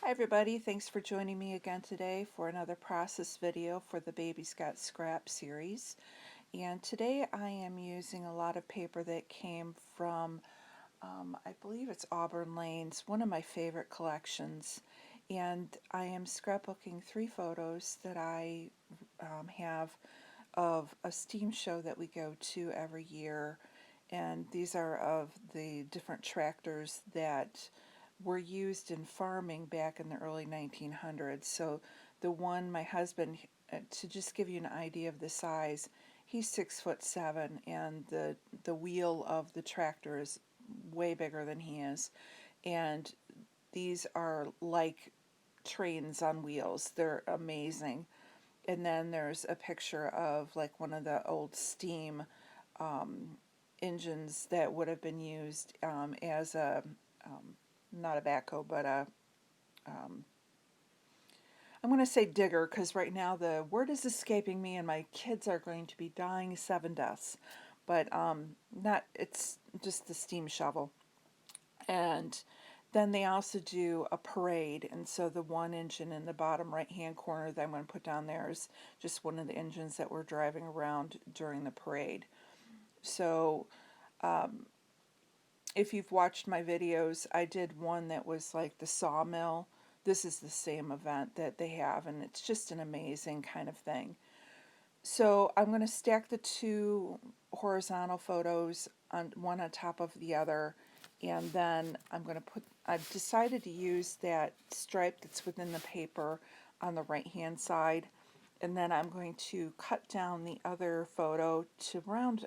Hi everybody, thanks for joining me again today for another process video for the Baby's Got Scrap series. And today I am using a lot of paper that came from, I believe it's Auburn Lane's, one of my favorite collections. And I am scrapbooking 3 photos that I have of a steam show that we go to every year. And these are of the different tractors that were used in farming back in the early 1900s. So the one my husband, to just give you an idea of the size, he's 6'7", and the wheel of the tractor is way bigger than he is. And these are like trains on wheels. They're amazing. And then there's a picture of like one of the old steam engines that would have been used as a not a backhoe, but I'm going to say digger, because right now the word is escaping me and my kids are going to be dying 7 deaths. But not, it's just the steam shovel. And then they also do a parade, and so the one engine in the bottom right hand corner that I'm going to put down there is just one of the engines that we're driving around during the parade. So if you've watched my videos, I did one that was like the sawmill. This is the same event that they have, and it's just an amazing kind of thing. So I'm going to stack the 2 horizontal photos on one on top of the other, and then I've decided to use that stripe that's within the paper on the right hand side, and then I'm going to cut down the other photo to around,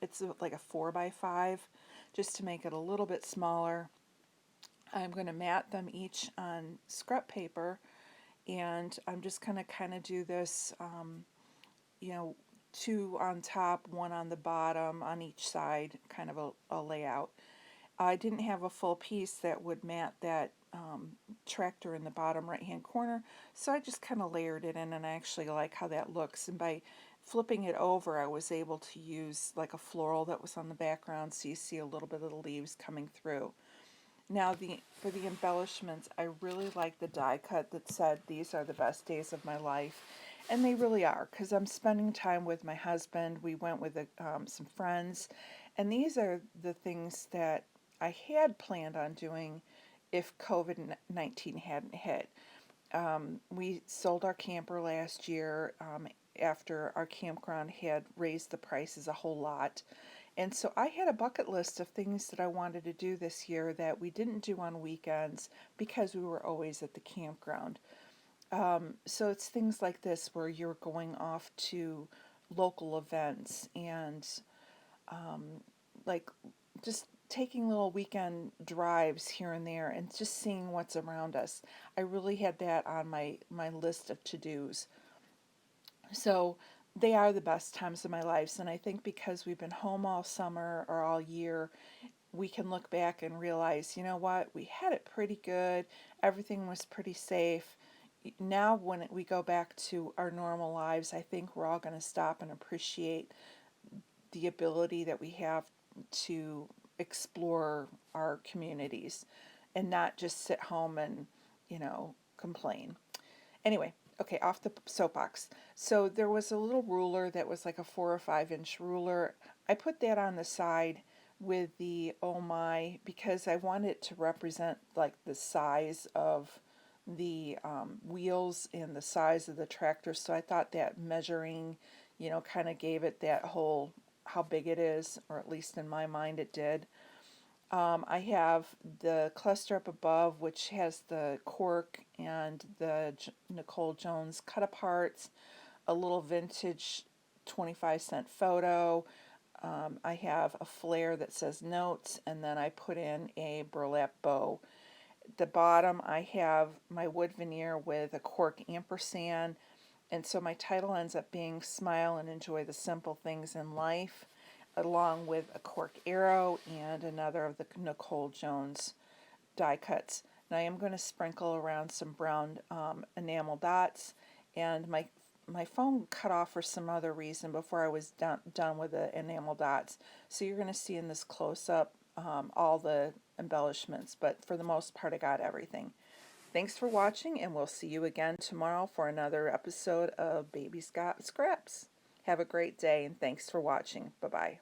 it's like a 4x5, just to make it a little bit smaller. I'm going to mat them each on scrap paper, and I'm just going to kind of do this, you know, 2 on top, 1 on the bottom on each side, kind of a layout. I didn't have a full piece that would mat that tractor in the bottom right hand corner, so I just kind of layered it in, and I actually like how that looks. And by flipping it over, I was able to use like a floral that was on the background, so you see a little bit of the leaves coming through. Now for the embellishments, I really like the die cut that said these are the best days of my life. And they really are, because I'm spending time with my husband. We went with some friends, and these are the things that I had planned on doing if COVID-19 hadn't hit. We sold our camper last year after our campground had raised the prices a whole lot. And so I had a bucket list of things that I wanted to do this year that we didn't do on weekends because we were always at the campground. So it's things like this where you're going off to local events and like just taking little weekend drives here and there and just seeing what's around us. I really had that on my list of to-dos. So they are the best times of my life, and I think because we've been home all summer or all year, we can look back and realize, you know what, we had it pretty good, everything was pretty safe. Now when we go back to our normal lives, I think we're all going to stop and appreciate the ability that we have to explore our communities and not just sit home and, complain. Anyway, okay, off the soapbox. So there was a little ruler that was like a 4 or 5 inch ruler. I put that on the side with the oh my, because I wanted it to represent like the size of the wheels and the size of the tractor. So I thought that measuring, kind of gave it that whole how big it is, or at least in my mind it did. I have the cluster up above, which has the cork and the Nicole Jones cut-aparts, a little vintage 25-cent photo. I have a flare that says notes, and then I put in a burlap bow. At the bottom, I have my wood veneer with a cork ampersand, and so my title ends up being Smile and Enjoy the Simple Things in Life, along with a cork arrow and another of the Nicole Jones die cuts. Now I am going to sprinkle around some brown enamel dots, and my phone cut off for some other reason before I was done with the enamel dots. So you're going to see in this close-up all the embellishments, but for the most part I got everything. Thanks for watching, and we'll see you again tomorrow for another episode of Baby Scott Scraps. Have a great day, and thanks for watching. Bye-bye.